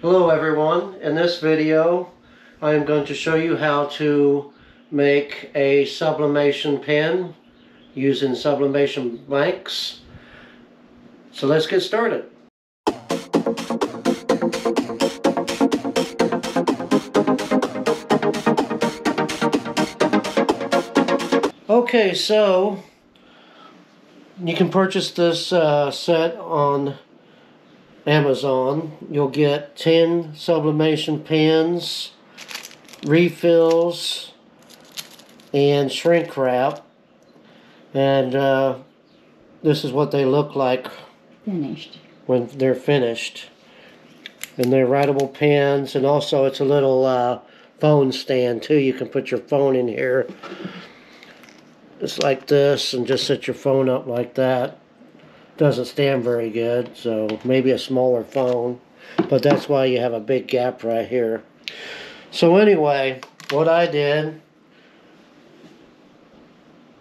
Hello everyone, in this video I am going to show you how to make a sublimation pen using sublimation blanks. So let's get started. Okay, so you can purchase this set on Amazon. You'll get 10 sublimation pens, refills, and shrink wrap. And this is what they look like finished when they're finished. And they're writable pens, and also it's a little phone stand too. You can put your phone in here. It's like this, and just set your phone up like that. Doesn't stand very good, so maybe a smaller phone, but that's why you have a big gap right here. So anyway, what I did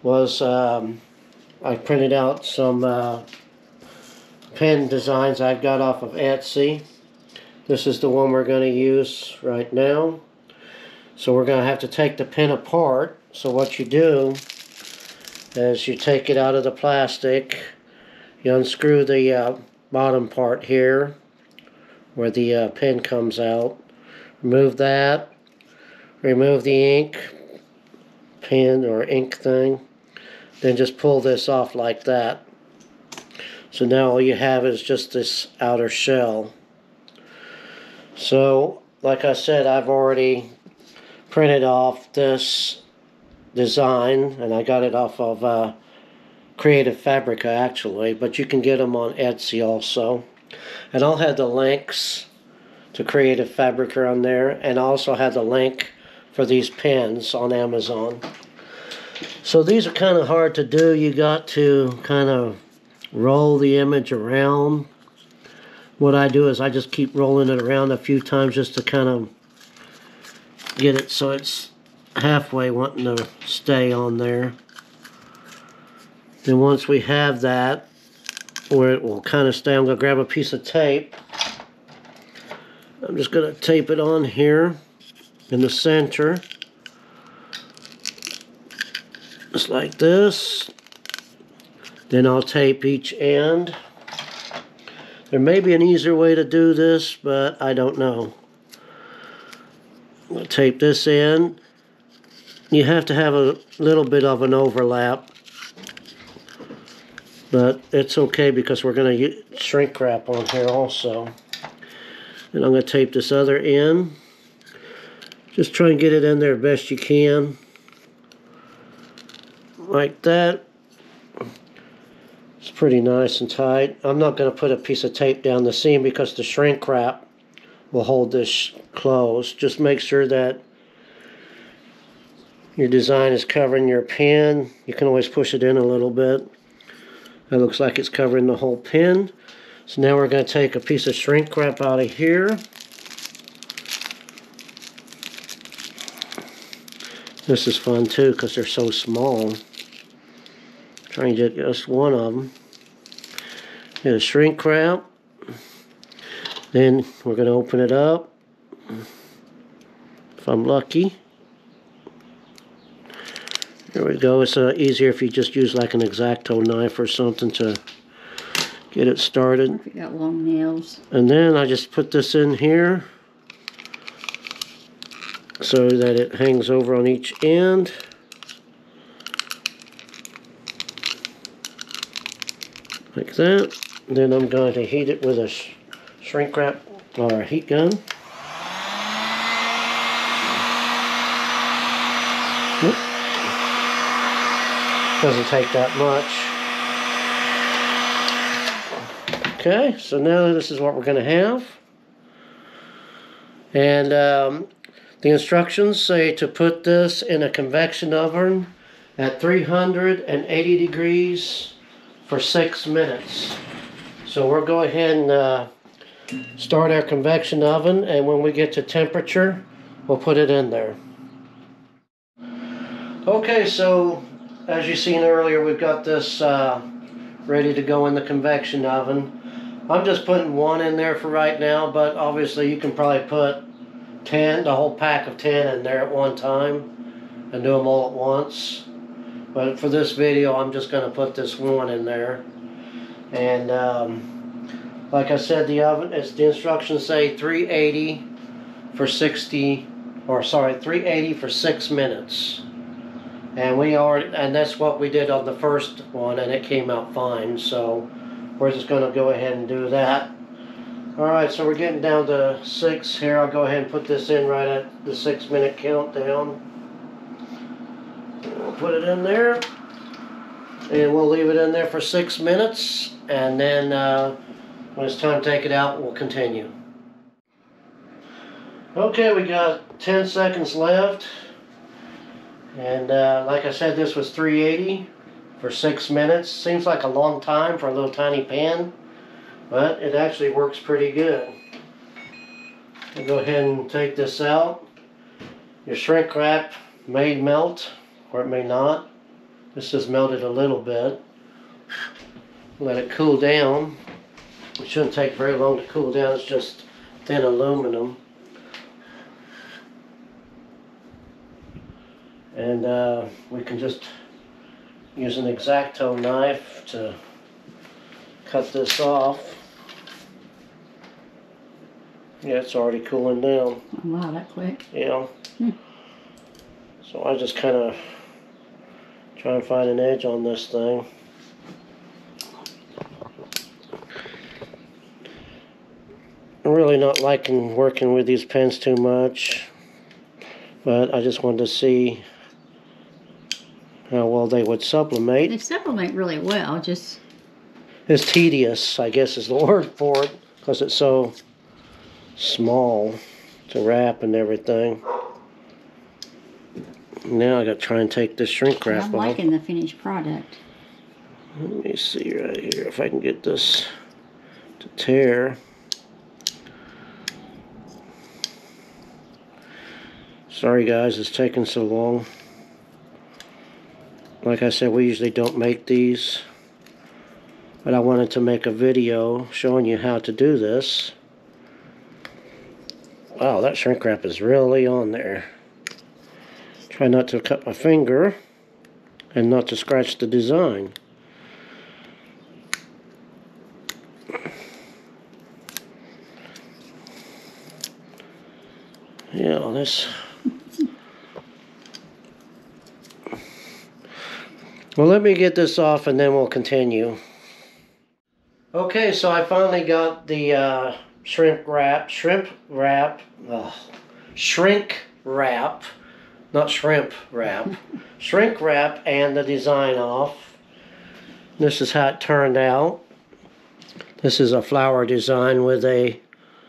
was I printed out some pen designs I've got off of Etsy. This is the one we're going to use right now. So we're going to have to take the pen apart. So what you do is you take it out of the plastic. You unscrew the bottom part here where the pen comes out. Remove that. Remove the ink pen or ink thing. Then just pull this off like that. So now all you have is just this outer shell. So like I said, I've already printed off this design, and I got it off of Creative Fabrica actually, but you can get them on Etsy also. And I'll have the links to Creative Fabrica on there, and I also have the link for these pens on Amazon. So these are kind of hard to do. You got to kind of roll the image around. What I do is I just keep rolling it around a few times just to kind of get it so it's halfway wanting to stay on there. Then once we have that, where it will kind of stay, I'm going to grab a piece of tape. I'm just going to tape it on here in the center. Just like this. Then I'll tape each end. There may be an easier way to do this, but I don't know. I'm going to tape this in. You have to have a little bit of an overlap. But it's okay because we're going to shrink wrap on here also. And I'm going to tape this other end. Just try and get it in there best you can. Like that. It's pretty nice and tight. I'm not going to put a piece of tape down the seam because the shrink wrap will hold this closed. Just make sure that your design is covering your pen. You can always push it in a little bit. That looks like it's covering the whole pen. So now we're going to take a piece of shrink wrap out of here. This is fun too because they're so small. Try and get just one of them. Get a shrink wrap. Then we're going to open it up. If I'm lucky. There we go. It's easier if you just use like an X-Acto knife or something to get it started. If you got long nails. And then I just put this in here so that it hangs over on each end. Like that. Then I'm going to heat it with a shrink wrap or a heat gun. Whoop. Doesn't take that much. Okay, so now this is what we're going to have. And the instructions say to put this in a convection oven at 380 degrees for 6 minutes. So we'll go ahead and start our convection oven, and when we get to temperature, we'll put it in there. Okay, so as you seen earlier, we've got this ready to go in the convection oven. I'm just putting 1 in there for right now, but obviously you can probably put 10, the whole pack of 10 in there at one time and do them all at once. But for this video, I'm just going to put this 1 in there. And like I said, the oven, as the instructions say, 380 for 380 for 6 minutes. And that's what we did on the first one, and it came out fine. So we're just going to go ahead and do that. Alright, so we're getting down to 6 here. I'll go ahead and put this in right at the 6-minute countdown. We'll put it in there. And we'll leave it in there for 6 minutes. And then when it's time to take it out, we'll continue. Okay, we got 10 seconds left. And like I said, this was 380 for 6 minutes. Seems like a long time for a little tiny pan, but it actually works pretty good. I'll go ahead and take this out. Your shrink wrap may melt, or it may not. This has melted a little bit. Let it cool down. It shouldn't take very long to cool down. It's just thin aluminum. And we can just use an X-Acto knife to cut this off. Yeah, it's already cooling down. Oh, wow, that quick. Yeah. So I just kind of try and find an edge on this thing. I'm really not liking working with these pens too much, but I just wanted to see how well they would sublimate. They sublimate really well, just... It's tedious, I guess is the word for it, because it's so small to wrap and everything. Now I got to try and take this shrink wrap off. I'm liking the finished product. Let me see right here if I can get this to tear. Sorry guys, it's taking so long. Like I said, we usually don't make these, but I wanted to make a video showing you how to do this. Wow, that shrink wrap is really on there. Try not to cut my finger and not to scratch the design. Yeah, this... Well, let me get this off and then we'll continue. Okay, so I finally got the shrink wrap, not shrimp wrap, shrink wrap and the design off. This is how it turned out. This is a flower design with a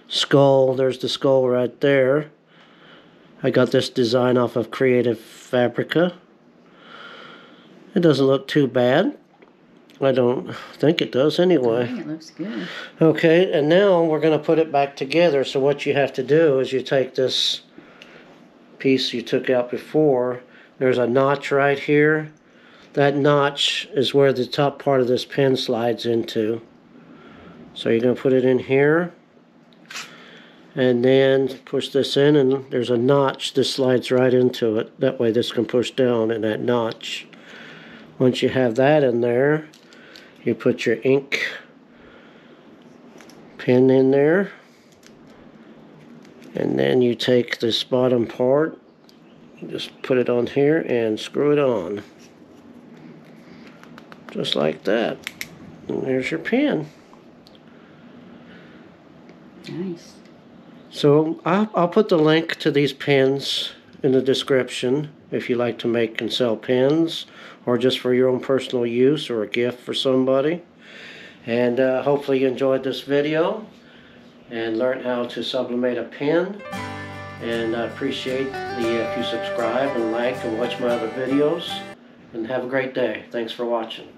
skull. There's the skull right there. I got this design off of Creative Fabrica. It doesn't look too bad. I don't think it does anyway. I think it looks good. Okay, and now we're going to put it back together. So what you have to do is you take this piece you took out before. There's a notch right here. That notch is where the top part of this pen slides into. So you're going to put it in here. And then push this in, and there's a notch. This slides right into it. That way this can push down in that notch. Once you have that in there, you put your ink pen in there, and then you take this bottom part, just put it on here and screw it on. Just like that. And there's your pen. Nice. So I'll put the link to these pens in the description if you like to make and sell pens, or just for your own personal use or a gift for somebody. And hopefully you enjoyed this video and learned how to sublimate a pen. And I appreciate if you subscribe and like and watch my other videos. And have a great day. Thanks for watching.